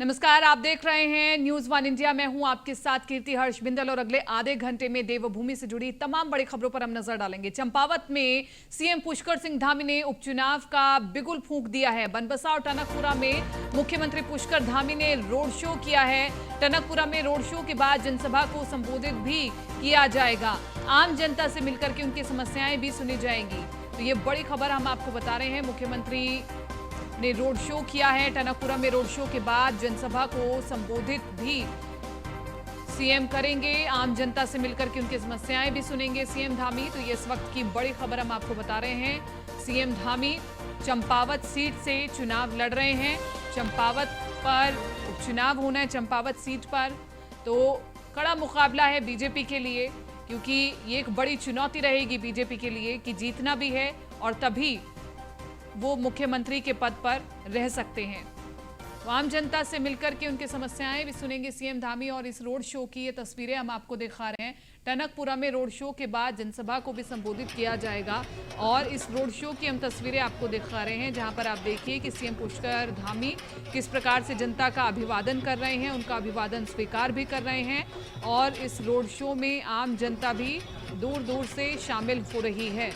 नमस्कार, आप देख रहे हैं न्यूज वन इंडिया। मैं हूं आपके साथ कीर्ति हर्ष बिंदल और अगले आधे घंटे में देवभूमि से जुड़ी तमाम बड़ी खबरों पर हम नजर डालेंगे। चंपावत में सीएम पुष्कर सिंह धामी ने उपचुनाव का बिगुल फूंक दिया है। बनबसा और टनकपुरा में मुख्यमंत्री पुष्कर धामी ने रोड शो किया है। टनकपुरा में रोड शो के बाद जनसभा को संबोधित भी किया जाएगा। आम जनता से मिलकर के उनकी समस्याएं भी सुनी जाएंगी। तो ये बड़ी खबर हम आपको बता रहे हैं। मुख्यमंत्री ने रोड शो किया है। टनकपुरा में रोड शो के बाद जनसभा को संबोधित भी सीएम करेंगे। आम जनता से मिलकर के उनकी समस्याएं भी सुनेंगे सीएम धामी। तो ये इस वक्त की बड़ी खबर हम आपको बता रहे हैं। सीएम धामी चंपावत सीट से चुनाव लड़ रहे हैं। चंपावत पर उपचुनाव होना है। चंपावत सीट पर तो कड़ा मुकाबला है बीजेपी के लिए, क्योंकि ये एक बड़ी चुनौती रहेगी बीजेपी के लिए कि जीतना भी है और तभी वो मुख्यमंत्री के पद पर रह सकते हैं। तो आम जनता से मिलकर के उनकी समस्याएं भी सुनेंगे सीएम धामी। और इस रोड शो की ये तस्वीरें हम आपको दिखा रहे हैं। टनकपुरा में रोड शो के बाद जनसभा को भी संबोधित किया जाएगा और इस रोड शो की हम तस्वीरें आपको दिखा रहे हैं, जहां पर आप देखिए कि सीएम पुष्कर धामी किस प्रकार से जनता का अभिवादन कर रहे हैं, उनका अभिवादन स्वीकार भी कर रहे हैं। और इस रोड शो में आम जनता भी दूर दूर से शामिल हो रही है।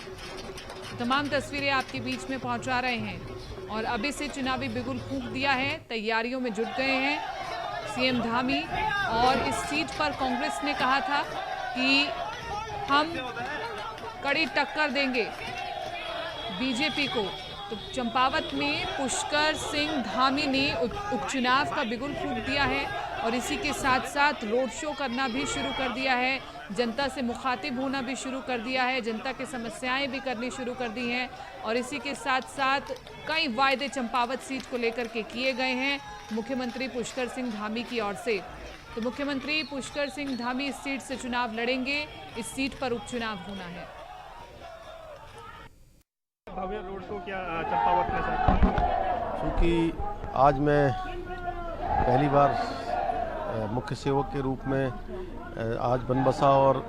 तमाम तस्वीरें आपके बीच में पहुंचा रहे हैं और अभी से चुनावी बिगुल फूंक दिया है। तैयारियों में जुट गए हैं सीएम धामी। और इस सीट पर कांग्रेस ने कहा था कि हम कड़ी टक्कर देंगे बीजेपी को। तो चंपावत में पुष्कर सिंह धामी ने उपचुनाव का बिगुल फूंक दिया है और इसी के साथ साथ रोड शो करना भी शुरू कर दिया है। जनता से मुखातिब होना भी शुरू कर दिया है। जनता की समस्याएं भी करनी शुरू कर दी हैं और इसी के साथ साथ कई वायदे चंपावत सीट को लेकर के किए गए हैं मुख्यमंत्री पुष्कर सिंह धामी की ओर से। तो मुख्यमंत्री पुष्कर सिंह धामी इस सीट से चुनाव लड़ेंगे। इस सीट पर उपचुनाव होना है। भव्य रोड शो क्या चंपावत में सर? क्योंकि आज मैं पहली बार मुख्य सेवक के रूप में आज बनबसा और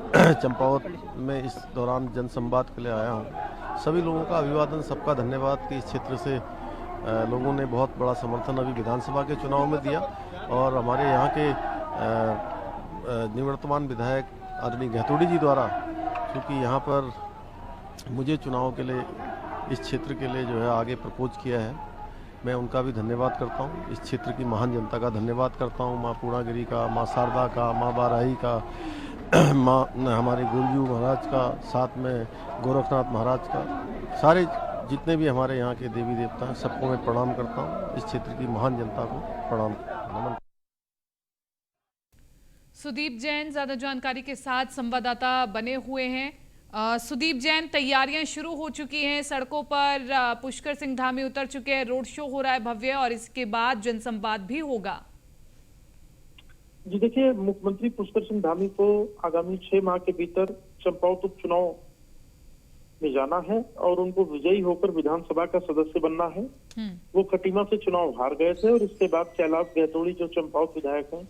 चंपावत में इस दौरान जनसंवाद के लिए आया हूं। सभी लोगों का अभिवादन, सबका धन्यवाद कि इस क्षेत्र से लोगों ने बहुत बड़ा समर्थन अभी विधानसभा के चुनाव में दिया। और हमारे यहाँ के निवर्तमान विधायक आदरणीय गहतोड़ी जी द्वारा, क्योंकि यहाँ पर मुझे चुनाव के लिए इस क्षेत्र के लिए जो है आगे प्रपोज किया है, मैं उनका भी धन्यवाद करता हूँ। इस क्षेत्र की महान जनता का धन्यवाद करता हूँ। माँ पूर्णागिरी का, माँ शारदा का, माँ बाराही का, माँ हमारे गुरुजी महाराज का, साथ में गोरखनाथ महाराज का, सारे जितने भी हमारे यहाँ के देवी देवता हैं सबको मैं प्रणाम करता हूँ। इस क्षेत्र की महान जनता को प्रणाम नमन। सुदीप जैन ज्यादा जानकारी के साथ संवाददाता बने हुए हैं। सुदीप जैन, तैयारियां शुरू हो चुकी हैं। सड़कों पर पुष्कर सिंह धामी उतर चुके हैं। रोड शो हो रहा है भव्य और इसके बाद जनसंवाद भी होगा। जी देखिए, मुख्यमंत्री पुष्कर सिंह धामी को आगामी 6 माह के भीतर चंपावत उपचुनाव में जाना है और उनको विजयी होकर विधानसभा का सदस्य बनना है। वो खटीमा से चुनाव हार गए थे और इसके बाद कैलाश गहतोड़ी जो चंपावत विधायक हैं,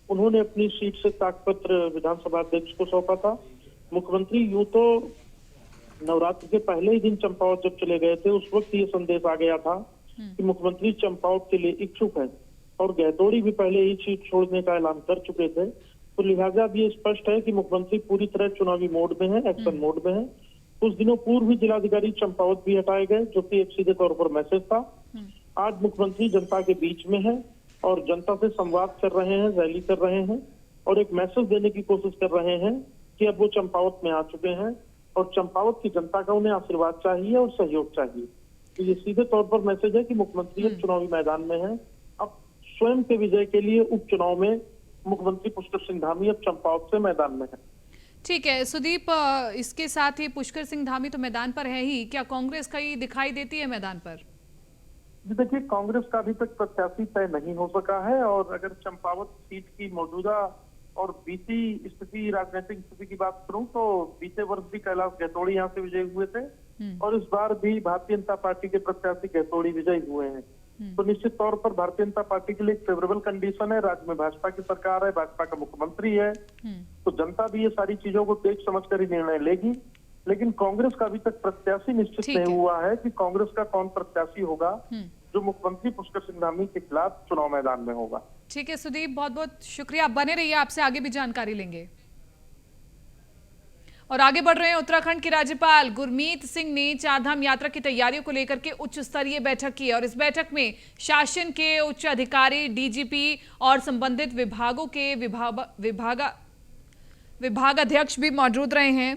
उन्होंने अपनी सीट से त्यागपत्र विधानसभा अध्यक्ष को सौंपा था। मुख्यमंत्री यूं तो नवरात्र के पहले ही दिन चंपावत जब चले गए थे, उस वक्त ये संदेश आ गया था कि मुख्यमंत्री चंपावत के लिए इच्छुक है और गहतोड़ी भी पहले ही सीट छोड़ने का ऐलान कर चुके थे। तो लिहाजा अब ये स्पष्ट है कि मुख्यमंत्री पूरी तरह चुनावी मोड में है, एक्शन मोड में है। कुछ दिनों पूर्व ही जिलाधिकारी चंपावत भी हटाए गए, जो कि एक सीधे तौर पर मैसेज था। आज मुख्यमंत्री जनता के बीच में है और जनता से संवाद कर रहे हैं, रैली कर रहे हैं और एक मैसेज देने की कोशिश कर रहे हैं कि अब वो चंपावत में आ चुके हैं और चंपावत की जनता का उन्हें आशीर्वाद चाहिए और सहयोग चाहिए। तो ये सीधे तौर पर मैसेज है कि मुख्यमंत्री अब चुनावी मैदान में है। अब स्वयं के विजय के लिए उपचुनाव में मुख्यमंत्री पुष्कर सिंह धामी अब चंपावत से मैदान में है। ठीक है सुदीप, इसके साथ ही पुष्कर सिंह धामी तो मैदान पर है ही, क्या कांग्रेस कहीं दिखाई देती है मैदान पर? देखिए, कांग्रेस का अभी तक प्रत्याशी तय नहीं हो सका है और अगर चंपावत सीट की मौजूदा और बीती स्थिति, राजनीतिक स्थिति की बात करूं तो बीते वर्ष भी कैलाश गहतोड़ी यहाँ से विजयी हुए थे और इस बार भी भारतीय जनता पार्टी के प्रत्याशी गहतोड़ी विजयी हुए हैं। तो निश्चित तौर पर भारतीय जनता पार्टी के लिए एक फेवरेबल कंडीशन है। राज्य में भाजपा की सरकार है, भाजपा का मुख्यमंत्री है, तो जनता भी ये सारी चीजों को देख समझ कर ही निर्णय लेगी। लेकिन कांग्रेस का अभी तक प्रत्याशी निश्चित नहीं हुआ है कि कांग्रेस का कौन प्रत्याशी होगा। जो मुख्यमंत्री पुष्कर सिंह धामी के खिलाफ चुनाव मैदान में होगा। ठीक है सुदीप, बहुत बहुत शुक्रिया। आप बने रहिए, आपसे आगे भी जानकारी लेंगे। और आगे बढ़ रहे हैं, उत्तराखंड के राज्यपाल गुरमीत सिंह ने चारधाम यात्रा की तैयारियों को लेकर के उच्च स्तरीय बैठक की और इस बैठक में शासन के उच्च अधिकारी, डीजीपी और संबंधित विभागों के विभागाध्यक्ष भी मौजूद रहे हैं।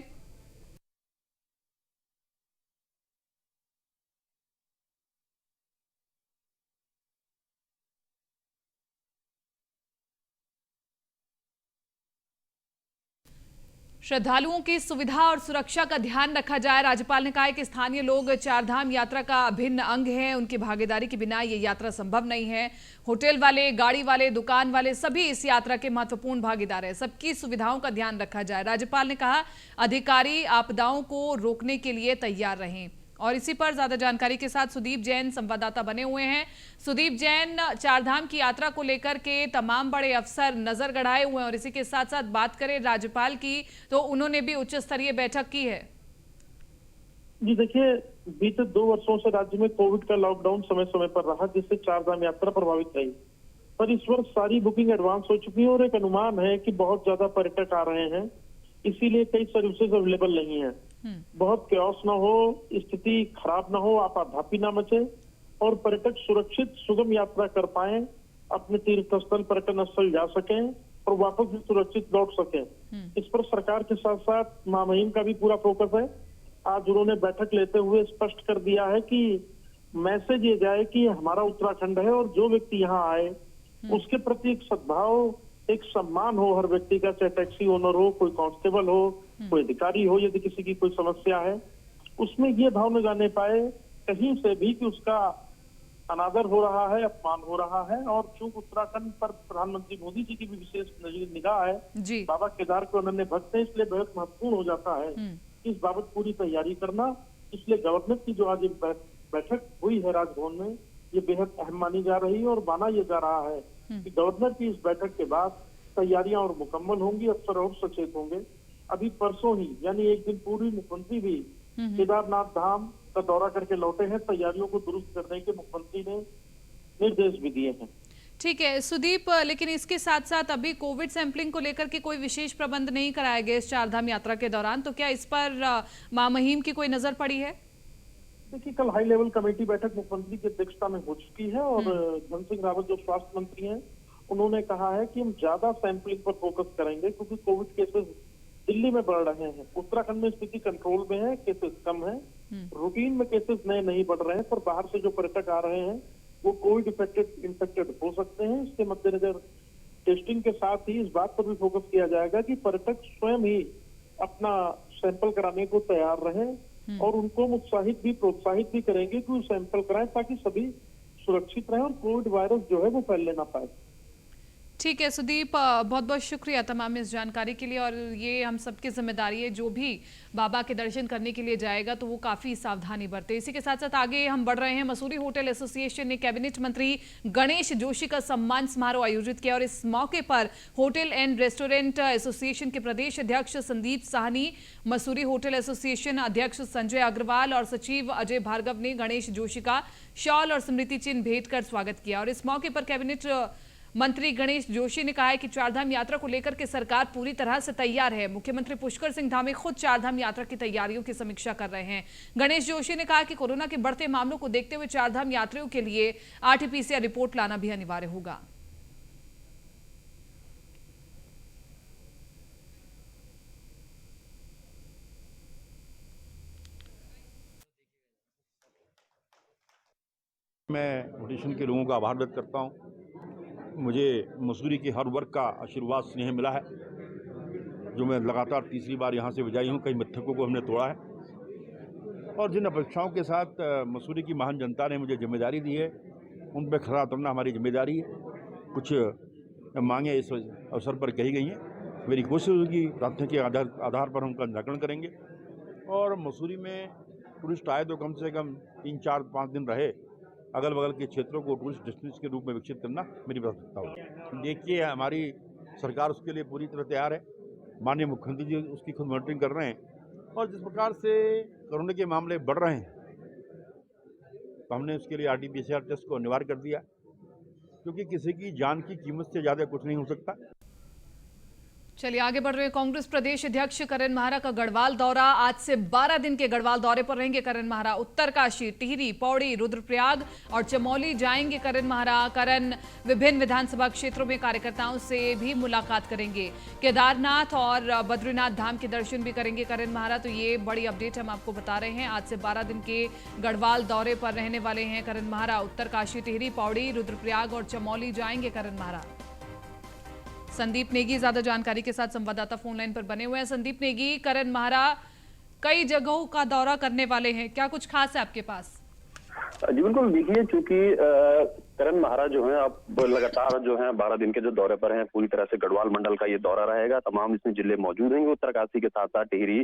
श्रद्धालुओं की सुविधा और सुरक्षा का ध्यान रखा जाए। राज्यपाल ने कहा है कि स्थानीय लोग चारधाम यात्रा का अभिन्न अंग हैं, उनकी भागीदारी के बिना ये यात्रा संभव नहीं है। होटल वाले, गाड़ी वाले, दुकान वाले सभी इस यात्रा के महत्वपूर्ण भागीदार हैं। सबकी सुविधाओं का ध्यान रखा जाए। राज्यपाल ने कहा अधिकारी आपदाओं को रोकने के लिए तैयार रहें। और इसी पर ज्यादा जानकारी के साथ सुदीप जैन संवाददाता बने हुए हैं। सुदीप जैन, चारधाम की यात्रा को लेकर के तमाम बड़े अफसर नजर गड़ाए हुए हैं और इसी के साथ साथ बात करें राज्यपाल की तो उन्होंने भी उच्च स्तरीय बैठक की है। जी देखिए, बीते 2 वर्षों से राज्य में कोविड का लॉकडाउन समय समय पर रहा, जिससे चारधाम यात्रा प्रभावित रही। पर इस वर्ष सारी बुकिंग एडवांस हो चुकी है और एक अनुमान है कि बहुत ज्यादा पर्यटक आ रहे हैं, इसीलिए कई सर्विसेज अवेलेबल नहीं है। बहुत क्योस ना हो, स्थिति खराब ना हो, आपाधापी ना मचे और पर्यटक सुरक्षित सुगम यात्रा कर पाए, अपने तीर्थ स्थल, पर्यटन स्थल जा सकें और वापस भी सुरक्षित लौट सकें। इस पर सरकार के साथ साथ महामहिम का भी पूरा फोकस है। आज उन्होंने बैठक लेते हुए स्पष्ट कर दिया है कि मैसेज ये जाए कि हमारा उत्तराखंड है और जो व्यक्ति यहाँ आए उसके प्रति एक सद्भाव, एक सम्मान हो हर व्यक्ति का, चाहे टैक्सी ओनर हो, कोई कांस्टेबल हो, कोई अधिकारी हो, यदि किसी की कोई समस्या है उसमें ये भाव न जाने पाए कहीं से भी कि उसका अनादर हो रहा है, अपमान हो रहा है। और चूंकि उत्तराखंड पर प्रधानमंत्री मोदी जी की भी विशेष निगाह है, बाबा केदार के अनन्य भक्त हैं, इसलिए बहुत महत्वपूर्ण हो जाता है इस बाबत पूरी तैयारी करना। इसलिए गवर्नर की जो आज बैठक हुई है राजभवन में, ये बेहद अहम मानी जा रही है और माना यह जा रहा है कि गवर्नर की इस बैठक के बाद तैयारियां और मुकम्मल होंगी, अफसर और सचेत होंगे। अभी परसों ही यानी एक दिन पूर्व मुख्यमंत्री भी केदारनाथ धाम का दौरा करके लौटे हैं। तैयारियों को दुरुस्त करने के मुख्यमंत्री ने निर्देश भी दिए हैं। ठीक है सुदीप, लेकिन इसके साथ साथ अभी कोविड सैंपलिंग को लेकर के कोई विशेष प्रबंध नहीं कराए गए इस चारधाम यात्रा के दौरान, तो क्या इस पर महामहिम की कोई नजर पड़ी है? देखिए, कल हाई लेवल कमेटी बैठक मुख्यमंत्री की अध्यक्षता में हो चुकी है और धन सिंह रावत जो स्वास्थ्य मंत्री हैं उन्होंने कहा है कि हम ज्यादा सैंपलिंग पर फोकस करेंगे क्योंकि कोविड केसेस दिल्ली में बढ़ रहे हैं। उत्तराखंड में स्थिति कंट्रोल में है, केसेस कम है, रूटीन में केसेस नए नहीं बढ़ रहे हैं, पर बाहर से जो पर्यटक आ रहे हैं वो कोविड इन्फेक्टेड हो सकते हैं। इसके मद्देनजर टेस्टिंग के साथ ही इस बात पर भी फोकस किया जाएगा कि पर्यटक स्वयं ही अपना सैंपल कराने को तैयार रहें और उनको उत्साहित भी प्रोत्साहित भी करेंगे कि वो सैंपल कराएं ताकि सभी सुरक्षित रहें और कोविड वायरस जो है वो फैलने ना पाए। ठीक है सुदीप, बहुत बहुत शुक्रिया तमाम इस जानकारी के लिए। और ये हम सबकी जिम्मेदारी है, जो भी बाबा के दर्शन करने के लिए जाएगा तो वो काफ़ी सावधानी बरते। इसी के साथ साथ आगे हम बढ़ रहे हैं। मसूरी होटल एसोसिएशन ने कैबिनेट मंत्री गणेश जोशी का सम्मान समारोह आयोजित किया और इस मौके पर होटल एंड रेस्टोरेंट एसोसिएशन के प्रदेश अध्यक्ष संदीप साहनी, मसूरी होटल एसोसिएशन अध्यक्ष संजय अग्रवाल और सचिव अजय भार्गव ने गणेश जोशी का शॉल और स्मृति चिन्ह भेंट कर स्वागत किया। और इस मौके पर कैबिनेट मंत्री गणेश जोशी ने कहा है कि चारधाम यात्रा को लेकर के सरकार पूरी तरह से तैयार है। मुख्यमंत्री पुष्कर सिंह धामी खुद चारधाम यात्रा की तैयारियों की समीक्षा कर रहे हैं। गणेश जोशी ने कहा कि कोरोना के बढ़ते मामलों को देखते हुए चारधाम यात्रियों के लिए RT-PCR रिपोर्ट लाना भी अनिवार्य होगा। मैं ऑडिशन के लोगों का आभार व्यक्त करता हूं। मुझे मसूरी के हर वर्ग का आशीर्वाद स्नेह मिला है, जो मैं लगातार तीसरी बार यहाँ से विजयी हूँ। कई मिथकों को हमने तोड़ा है और जिन अपेक्षाओं के साथ मसूरी की महान जनता ने मुझे जिम्मेदारी दी है उन पर खरा उतरना हमारी जिम्मेदारी है। कुछ मांगे इस अवसर पर कही गई हैं, मेरी कोशिश होगी प्रार्थना के आधार पर उनका निराकरण करेंगे। और मसूरी में टूरिस्ट आए तो कम से कम 3, 4, 5 दिन रहे, अगल बगल के क्षेत्रों को टूरिस्ट डेस्टिनेशन के रूप में विकसित करना मेरी प्राथमिकता होगी। देखिए, हमारी सरकार उसके लिए पूरी तरह तैयार है। माननीय मुख्यमंत्री जी उसकी खुद मॉनिटरिंग कर रहे हैं और जिस प्रकार से कोरोना के मामले बढ़ रहे हैं, तो हमने उसके लिए RT-PCR टेस्ट को अनिवार्य कर दिया, क्योंकि किसी की जान की कीमत से ज़्यादा कुछ नहीं हो सकता। चलिए आगे बढ़ रहे हैं। कांग्रेस प्रदेश अध्यक्ष करण माहरा का गढ़वाल दौरा। आज से 12 दिन के गढ़वाल दौरे पर रहेंगे करण माहरा। उत्तरकाशी, टिहरी, पौड़ी, रुद्रप्रयाग और चमोली जाएंगे करण माहरा। करण विभिन्न विधानसभा क्षेत्रों में कार्यकर्ताओं से भी मुलाकात करेंगे। केदारनाथ और बद्रीनाथ धाम के दर्शन भी करेंगे करण माहरा। तो ये बड़ी अपडेट हम आपको बता रहे हैं। आज से 12 दिन के गढ़वाल दौरे पर रहने वाले हैं करण माहरा। उत्तरकाशी, टिहरी, पौड़ी, रुद्रप्रयाग और चमोली जाएंगे करण माहरा। संदीप नेगी ज्यादा जानकारी के साथ संवाददाता फोन लाइन पर बने हुए हैं। संदीप नेगी, करण माहरा कई जगहों का दौरा करने वाले हैं, क्या कुछ खास है आपके पास? जी बिल्कुल, देखिए चूंकि करण माहरा जो है अब लगातार जो है 12 दिन के जो दौरे पर हैं, पूरी तरह से गढ़वाल मंडल का ये दौरा रहेगा। तमाम इसमें जिले मौजूद हैं। उत्तरकाशी के साथ साथ टिहरी,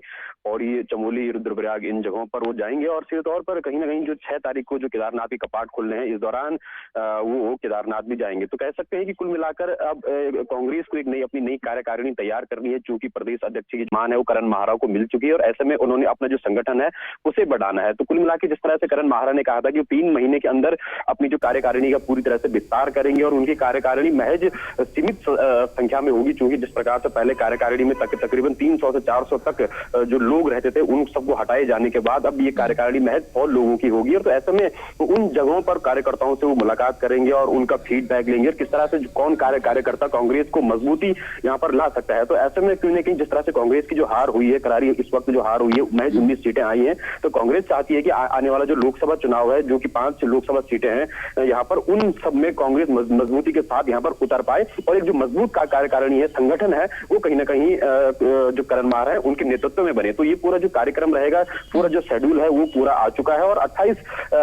पौड़ी, चमोली, रुद्रप्रयाग इन जगहों पर वो जाएंगे और सीधे तौर पर कहीं ना कहीं जो 6 तारीख को जो केदारनाथ के कपाट खुलने हैं, इस दौरान वो केदारनाथ भी जाएंगे। तो कह सकते हैं कि कुल मिलाकर अब कांग्रेस को एक अपनी नई कार्यकारिणी तैयार करनी है, चूंकि प्रदेश अध्यक्ष की मान है वो करण माहरा को मिल चुकी है और ऐसे में उन्होंने अपना जो संगठन है उसे बढ़ाना है। तो कुल मिलाकर जिस तरह से करण माहरा ने कहा था कि 3 महीने के अंदर अपनी जो कार्यकारिणी का पूरी तरह से विस्तार करेंगे और उनकी कार्यकारिणी महज सीमित संख्या में होगी, क्योंकि जिस प्रकार से पहले कार्यकारिणी में तकरीबन 300 से 400 तक जो लोग रहते थे उन सबको हटाए जाने के बाद अब ये कार्यकारिणी महज 100 लोगों की होगी। और तो ऐसे में उन जगहों पर कार्यकर्ताओं से वो मुलाकात करेंगे और उनका फीडबैक लेंगे और किस तरह से कौन कार्यकर्ता कांग्रेस को मजबूती यहाँ पर ला सकता है। तो ऐसे में कहीं ना कहीं जिस तरह से कांग्रेस की जो हार हुई है, करारी इस वक्त जो हार हुई है, महज 19 सीटें आई हैं, तो कांग्रेस चाहती है कि आने वाला जो लोकसभा चुनाव है, जो कि 5 लोकसभा सीटें हैं यहाँ पर, उन सब में कांग्रेस मजबूती के साथ यहाँ पर उतर पाए और एक जो मजबूत कार्यकारिणी है, संगठन है, वो कहीं ना कहीं जो करण माहरा है उनके नेतृत्व में बने। तो ये पूरा जो कार्यक्रम रहेगा, पूरा जो शेड्यूल है वो पूरा आ चुका है और 28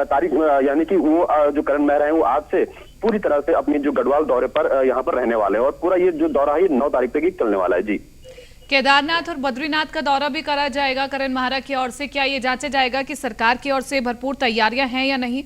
तारीख यानी कि वो जो करण माहरा है वो आज से पूरी तरह से अपने जो गढ़वाल दौरे पर यहाँ पर रहने वाले हैं और पूरा ये जो दौरा है 9 तारीख तक ही चलने वाला है। जी, केदारनाथ और बद्रीनाथ का दौरा भी करा जाएगा करण माहरा की ओर से। क्या ये जांचा जाएगा कि सरकार की ओर से भरपूर तैयारियां हैं या नहीं?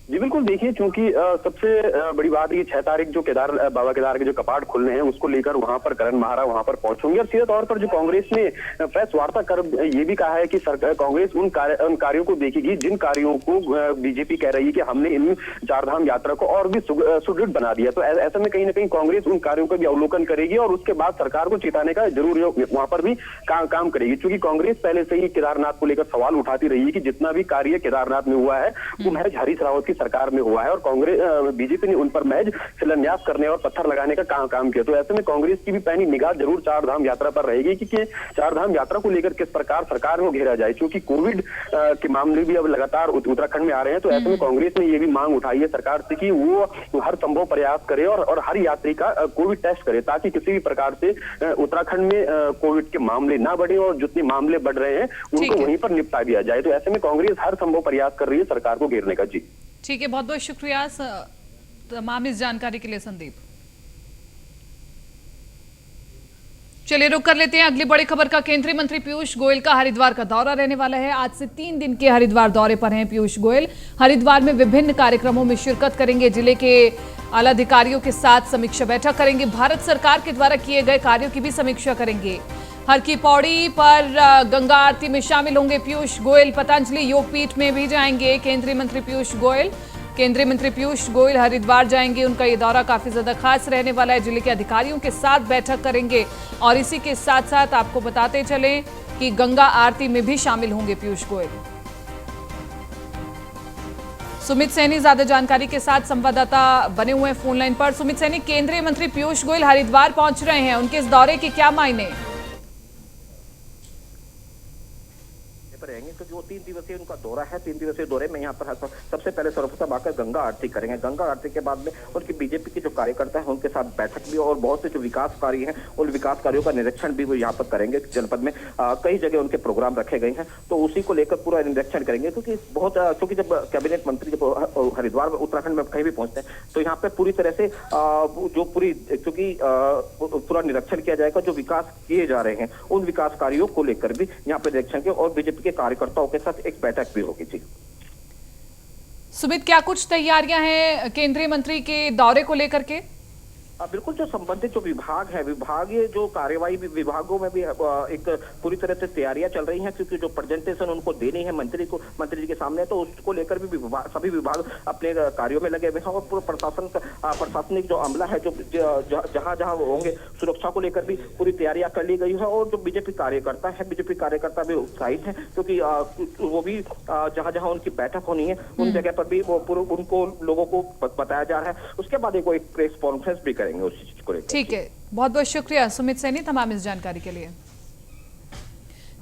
जी बिल्कुल, देखिए चूंकि सबसे बड़ी बात ये 6 तारीख जो बाबा केदार के जो कपाट खुलने हैं उसको लेकर वहां पर करण माहरा वहां पर पहुंचेंगे और सीधे तौर पर जो कांग्रेस ने प्रेस वार्ता कर ये भी कहा है कि कांग्रेस उन कार्यों को देखेगी जिन कार्यों को बीजेपी कह रही है कि हमने इन 4 धाम यात्रा को और भी सुदृढ़ बना दिया। तो ऐसे में कहीं ना कहीं कांग्रेस उन कार्यों का भी अवलोकन करेगी और उसके बाद सरकार को जिताने का जरूर वहां पर भी काम करेगी, क्योंकि कांग्रेस पहले से ही केदारनाथ को लेकर सवाल उठाती रही है कि जितना भी कार्य केदारनाथ में हुआ है वो महज हरीश रावत की सरकार में हुआ है और कांग्रेस बीजेपी ने उन पर महज शिलान्यास करने और पत्थर लगाने का काम किया। तो ऐसे में कांग्रेस की भी पैनी निगाह जरूर 4 धाम यात्रा पर रहेगी कि 4 धाम यात्रा को लेकर किस प्रकार सरकार को घेरा जाए, क्योंकि कोविड के मामले भी अब लगातार उत्तराखंड में आ रहे हैं। तो ऐसे में कांग्रेस ने ये भी मांग उठाई है सरकार से कि वो हर संभव प्रयास करे और हर यात्री का कोविड टेस्ट करे, ताकि किसी भी प्रकार से उत्तराखंड में कोविड के मामले ना बढ़े और जितने मामले बढ़ रहे हैं उनको वहीं पर निपटा दिया जाए। तो ऐसे में कांग्रेस हर संभव प्रयास कर रही है सरकार को घेरने का। जी ठीक है, बहुत बहुत शुक्रिया तमाम इस जानकारी के लिए संदीप। चलिए रुक कर लेते हैं अगली बड़ी खबर का। केंद्रीय मंत्री पीयूष गोयल का हरिद्वार का दौरा रहने वाला है। आज से 3 दिन के हरिद्वार दौरे पर हैं पीयूष गोयल। हरिद्वार में विभिन्न कार्यक्रमों में शिरकत करेंगे। जिले के आला अधिकारियों के साथ समीक्षा बैठक करेंगे। भारत सरकार के द्वारा किए गए कार्यों की भी समीक्षा करेंगे। हर की पौड़ी पर गंगा आरती में शामिल होंगे पीयूष गोयल। पतंजलि योगपीठ में भी जाएंगे केंद्रीय मंत्री पीयूष गोयल। केंद्रीय मंत्री पीयूष गोयल हरिद्वार जाएंगे। उनका ये दौरा काफी ज्यादा खास रहने वाला है। जिले के अधिकारियों के साथ बैठक करेंगे और इसी के साथ साथ आपको बताते चलें कि गंगा आरती में भी शामिल होंगे पीयूष गोयल। सुमित सैनी ज्यादा जानकारी के साथ संवाददाता बने हुए हैं फोन लाइन पर। सुमित सैनी, केंद्रीय मंत्री पीयूष गोयल हरिद्वार पहुंच रहे हैं, उनके इस दौरे के क्या मायने रहेंगे? क्योंकि वो 3 दिवसीय उनका दौरा है। 3 दिवसीय दौरे में यहाँ पर सबसे पहले सर्वप्रथम आकर गंगा आरती करेंगे। गंगा आरती के बाद में उनकी बीजेपी के जो कार्यकर्ता है उनके साथ बैठक भी और बहुत से जो विकास कार्य हैं उन विकास कार्यों का निरीक्षण भी वो यहाँ पर करेंगे। जनपद में कई जगह उनके प्रोग्राम रखे गए हैं, तो उसी को लेकर पूरा निरीक्षण करेंगे। क्योंकि जब कैबिनेट मंत्री जब हरिद्वार में उत्तराखंड में कहीं भी पहुंचते हैं तो यहाँ पे पूरी तरह से जो पूरी क्योंकि पूरा निरीक्षण किया जाएगा। जो विकास किए जा रहे हैं उन विकास कार्यों को लेकर भी यहाँ पे निरीक्षण के और बीजेपी के कार्यकर्ताओं के साथ एक बैठक भी होगी। जी सुमित, क्या कुछ तैयारियां हैं केंद्रीय मंत्री के दौरे को लेकर के? बिल्कुल, जो संबंधित जो विभाग है, विभागीय जो कार्यवाही विभागों में भी एक पूरी तरह से तैयारियां चल रही हैं, क्योंकि जो प्रेजेंटेशन उनको देनी है मंत्री जी के सामने, तो उसको लेकर भी सभी विभाग अपने कार्यों में लगे हुए हैं। और पूरा प्रशासनिक जो अमला है, जो जहां जहां वो होंगे, सुरक्षा को लेकर भी पूरी तैयारियां कर ली गई है। और जो बीजेपी कार्यकर्ता भी उत्साहित है, क्योंकि वो भी जहां जहां उनकी बैठक होनी है उन जगह पर भी वो पूरा उनको लोगों को बताया जा रहा है। उसके बाद एक प्रेस कॉन्फ्रेंस भी करेंगे उस चीज को लेकर। ठीक है, बहुत बहुत शुक्रिया सुमित सैनी तमाम इस जानकारी के लिए।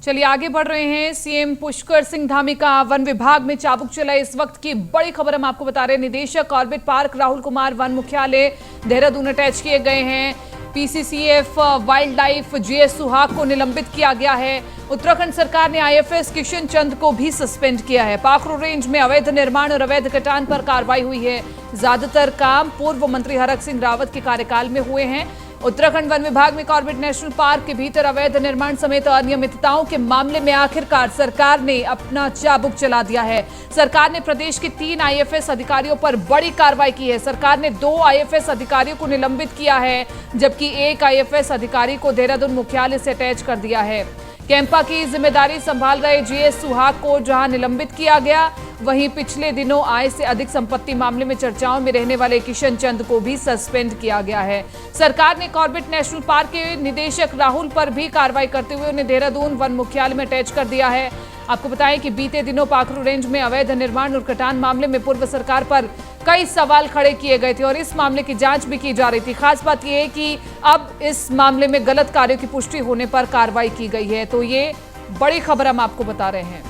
चलिए आगे बढ़ रहे हैं। सीएम पुष्कर सिंह धामी का वन विभाग में चाबुक चला, इस वक्त की बड़ी खबर हम आपको बता रहे हैं। निदेशक orbit park Rahul Kumar one मुख्यालय देहरादून अटैच किए गए हैं। पीसीसीएफ वाइल्ड लाइफ जीएस सुहाग को निलंबित किया गया है। उत्तराखंड सरकार ने आईएफएस किशन चंद को भी सस्पेंड किया है। पाखरू रेंज में अवैध निर्माण और अवैध कटान पर कार्रवाई हुई है। ज्यादातर काम पूर्व मंत्री हरक सिंह रावत के कार्यकाल में हुए हैं। उत्तराखंड वन विभाग में कॉर्बेट नेशनल पार्क के भीतर अवैध निर्माण समेत अनियमितताओं के मामले में आखिरकार सरकार ने अपना चाबुक चला दिया है। सरकार ने प्रदेश के 3 आईएफएस अधिकारियों पर बड़ी कार्रवाई की है। सरकार ने 2 आईएफएस अधिकारियों को निलंबित किया है, जबकि 1 आईएफएस अधिकारी को देहरादून मुख्यालय से अटैच कर दिया है। कैंपा की जिम्मेदारी संभाल रहे जीएस सुहाग को जहां निलंबित किया गया, वहीं पिछले दिनों आय से अधिक संपत्ति मामले में चर्चाओं में रहने वाले किशन चंद को भी सस्पेंड किया गया है। सरकार ने कॉर्बेट नेशनल पार्क के निदेशक राहुल पर भी कार्रवाई करते हुए उन्हें देहरादून वन मुख्यालय में अटैच कर दिया है। आपको बताएं कि बीते दिनों पाखरू रेंज में अवैध निर्माण और कटान मामले में पूर्व सरकार पर कई सवाल खड़े किए गए थे और इस मामले की जांच भी की जा रही थी। खास बात यह है कि अब इस मामले में गलत कार्यों की पुष्टि होने पर कार्रवाई की गई है। तो ये बड़ी खबर हम आपको बता रहे हैं।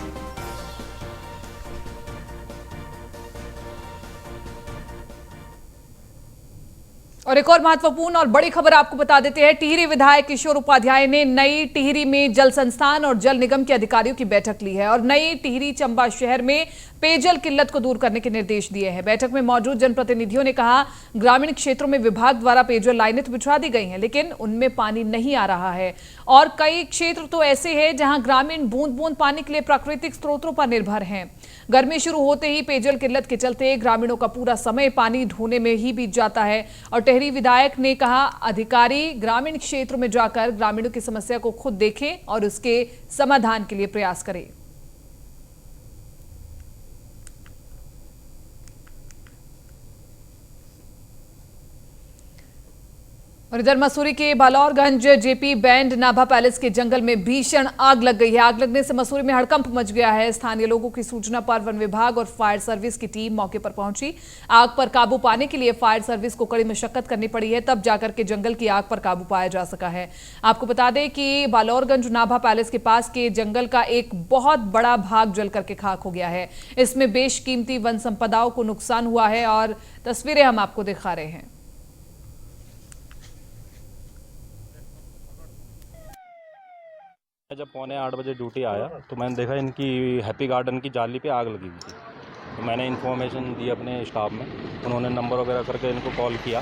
और एक और महत्वपूर्ण और बड़ी खबर आपको बता देते हैं। टिहरी विधायक किशोर उपाध्याय ने नई टिहरी में जल संस्थान और जल निगम के अधिकारियों की बैठक ली है और नई टिहरी चंबा शहर में पेयजल किल्लत को दूर करने के निर्देश दिए हैं। बैठक में मौजूद जनप्रतिनिधियों ने कहा, ग्रामीण क्षेत्रों में विभाग द्वारा पेयजल लाइनें तो बिछा दी गई हैं, लेकिन उनमें पानी नहीं आ रहा है और कई क्षेत्र तो ऐसे हैं जहां ग्रामीण बूंद बूंद पानी के लिए प्राकृतिक स्रोतों पर निर्भर हैं। गर्मी शुरू होते ही पेयजल किल्लत के चलते ग्रामीणों का पूरा समय पानी ढोने में ही बीत जाता है और टिहरी विधायक ने कहा, अधिकारी ग्रामीण क्षेत्रों में जाकर ग्रामीणों की समस्या को खुद देखें और उसके समाधान के लिए प्रयास करें। और इधर मसूरी के बालौरगंज जेपी बैंड नाभा पैलेस के जंगल में भीषण आग लग गई है। आग लगने से मसूरी में हड़कंप मच गया है। स्थानीय लोगों की सूचना पर वन विभाग और फायर सर्विस की टीम मौके पर पहुंची। आग पर काबू पाने के लिए फायर सर्विस को कड़ी मशक्कत करनी पड़ी है, तब जाकर के जंगल की आग पर काबू पाया जा सका है। आपको बता दें कि बालौरगंज नाभा पैलेस के पास के जंगल का एक बहुत बड़ा भाग जल करके खाक हो गया है। इसमें बेशकीमती वन संपदाओं को नुकसान हुआ है और तस्वीरें हम आपको दिखा रहे हैं। जब 7:45 बजे ड्यूटी आया तो मैंने देखा इनकी हैप्पी गार्डन की जाली पे आग लगी हुई थी। तो मैंने इन्फॉर्मेशन दी अपने स्टाफ में, उन्होंने नंबर वगैरह करके इनको कॉल किया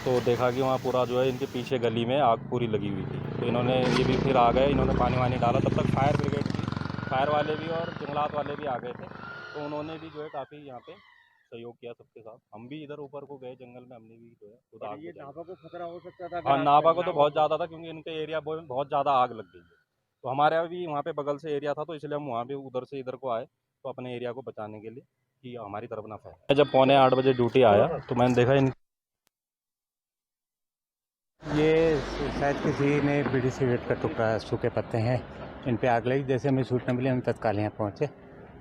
तो देखा कि वहाँ पूरा जो है इनके पीछे गली में आग पूरी लगी हुई थी। तो इन्होंने ये भी फिर आ गए, इन्होंने पानी वानी डाला। तब तक फायर ब्रिगेड की फायर वाले भी और जंगलात वाले भी आ गए थे, तो उन्होंने भी जो है काफ़ी यहाँ पे सहयोग किया सबके साथ। हम भी इधर ऊपर को गए जंगल में, हमने भी जो है खुद आग। ये नाभा को खतरा हो सकता था? हाँ, नाभा को तो बहुत ज़्यादा था, क्योंकि इनके एरिया बहुत ज़्यादा आग लग गई है। तो हमारे भी वहाँ पे बगल से एरिया था, तो इसलिए हम वहाँ पे उधर से इधर को आए तो अपने एरिया को बचाने के लिए कि हमारी तरफ ना फैले। जब 7:45 बजे ड्यूटी आया तो मैंने देखा ये शायद किसी ने बीड़ी सिगरेट का टुकड़ा, सूखे पत्ते हैं, इन पे आग लगी। जैसे हमें सूचना मिली हम तत्काल यहाँ पहुँचे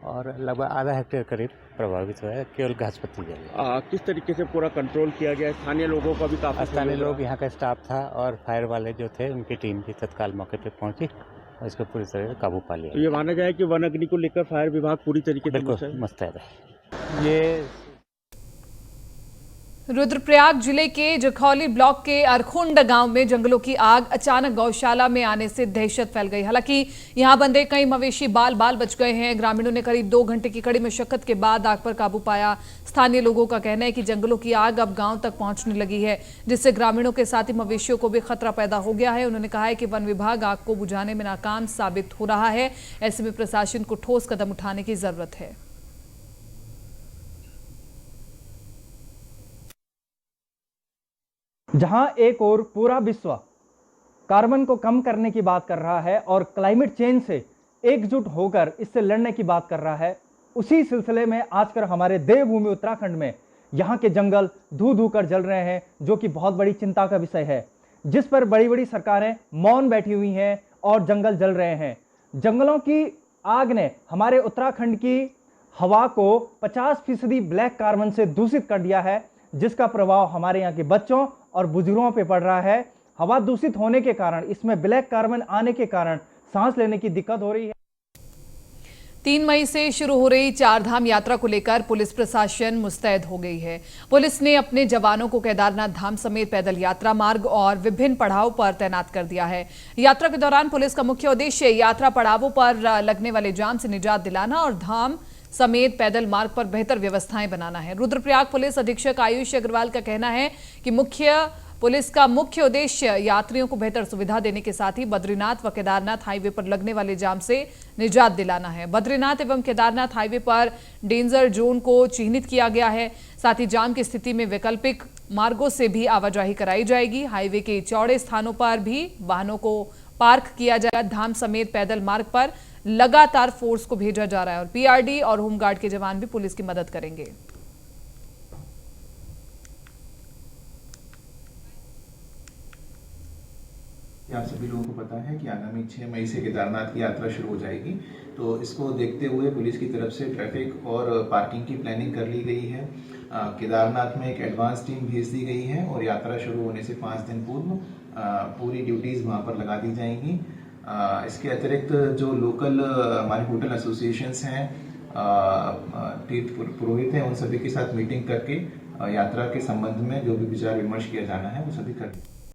और लगभग आधा हेक्टेयर करीब प्रभावित हुआ है, केवल घास पत्ती जली। किस तरीके से पूरा कंट्रोल किया गया? स्थानीय लोगों का भी काफी, स्थानीय लोग, यहाँ का स्टाफ था और फायर वाले जो थे उनकी टीम भी तत्काल मौके पे पहुंची और इसको पूरी तरह से काबू पा लिया। ये माना जाए कि वन अग्नि को लेकर फायर विभाग पूरी तरीके से बिल्कुल मुस्तैद है। ये रुद्रप्रयाग जिले के जखौली ब्लॉक के अरखुंड गांव में जंगलों की आग अचानक गौशाला में आने से दहशत फैल गई। हालांकि यहां बंधे कई मवेशी बाल बाल बच गए हैं। ग्रामीणों ने करीब 2 घंटे की कड़ी मशक्कत के बाद आग पर काबू पाया। स्थानीय लोगों का कहना है कि जंगलों की आग अब गांव तक पहुंचने लगी है, जिससे ग्रामीणों के साथ ही मवेशियों को भी खतरा पैदा हो गया है। उन्होंने कहा है कि वन विभाग आग को बुझाने में नाकाम साबित हो रहा है। ऐसे में प्रशासन को ठोस कदम उठाने की जरूरत है। जहां एक ओर पूरा विश्व कार्बन को कम करने की बात कर रहा है और क्लाइमेट चेंज से एकजुट होकर इससे लड़ने की बात कर रहा है, उसी सिलसिले में आजकल हमारे देवभूमि उत्तराखंड में यहाँ के जंगल धू धू कर जल रहे हैं, जो कि बहुत बड़ी चिंता का विषय है, जिस पर बड़ी बड़ी सरकारें मौन बैठी हुई हैं और जंगल जल रहे हैं। जंगलों की आग ने हमारे उत्तराखंड की हवा को 50% ब्लैक कार्बन से दूषित कर दिया है, जिसका प्रभाव हमारे यहाँ के बच्चों और बुजुर्गों पे पड़ रहा है। हवा दूषित होने के कारण, इसमें ब्लैक कार्बन आने के कारण सांस लेने की दिक्कत हो रही है। 3 मई से शुरू हो रही चारधाम यात्रा को लेकर पुलिस प्रशासन मुस्तैद हो गई है। पुलिस ने अपने जवानों को केदारनाथ धाम समेत पैदल यात्रा मार्ग और विभिन्न पड़ाव पर तैनात कर दिया है। यात्रा के दौरान पुलिस का मुख्य उद्देश्य यात्रा पड़ावों पर लगने वाले जाम से निजात दिलाना और धाम समेत पैदल मार्ग पर बेहतर व्यवस्थाएं बनाना है। रुद्रप्रयाग पुलिस अधीक्षक आयुष अग्रवाल का कहना है कि पुलिस का मुख्य उद्देश्य यात्रियों को बेहतर सुविधा देने के साथ ही बद्रीनाथ व केदारनाथ हाईवे पर लगने वाले जाम से निजात दिलाना है। बद्रीनाथ एवं केदारनाथ हाईवे पर डेंजर जोन को चिन्हित किया गया है। साथ ही जाम की स्थिति में वैकल्पिक मार्गों से भी आवाजाही कराई जाएगी। हाईवे के चौड़े स्थानों पर भी वाहनों को पार्क किया जाएगा। धाम समेत पैदल मार्ग पर लगातार फोर्स को भेजा जा रहा है और पीआरडी और होमगार्ड के जवान भी पुलिस की मदद करेंगे। आप सभी लोगों को पता है कि आगामी 6 मई से केदारनाथ की यात्रा शुरू हो जाएगी, तो इसको देखते हुए पुलिस की तरफ से ट्रैफिक और पार्किंग की प्लानिंग कर ली गई है। केदारनाथ में एक एडवांस टीम भेज दी गई है और यात्रा शुरू होने से 5 दिन पूर्व पूरी ड्यूटीज़ वहाँ पर लगा दी जाएंगी। इसके अतिरिक्त जो लोकल हमारे होटल एसोसिएशंस हैं, तीर्थ पुरोहित हैं, उन सभी के साथ मीटिंग करके यात्रा के संबंध में जो भी विचार विमर्श किया जाना है वो सभी कर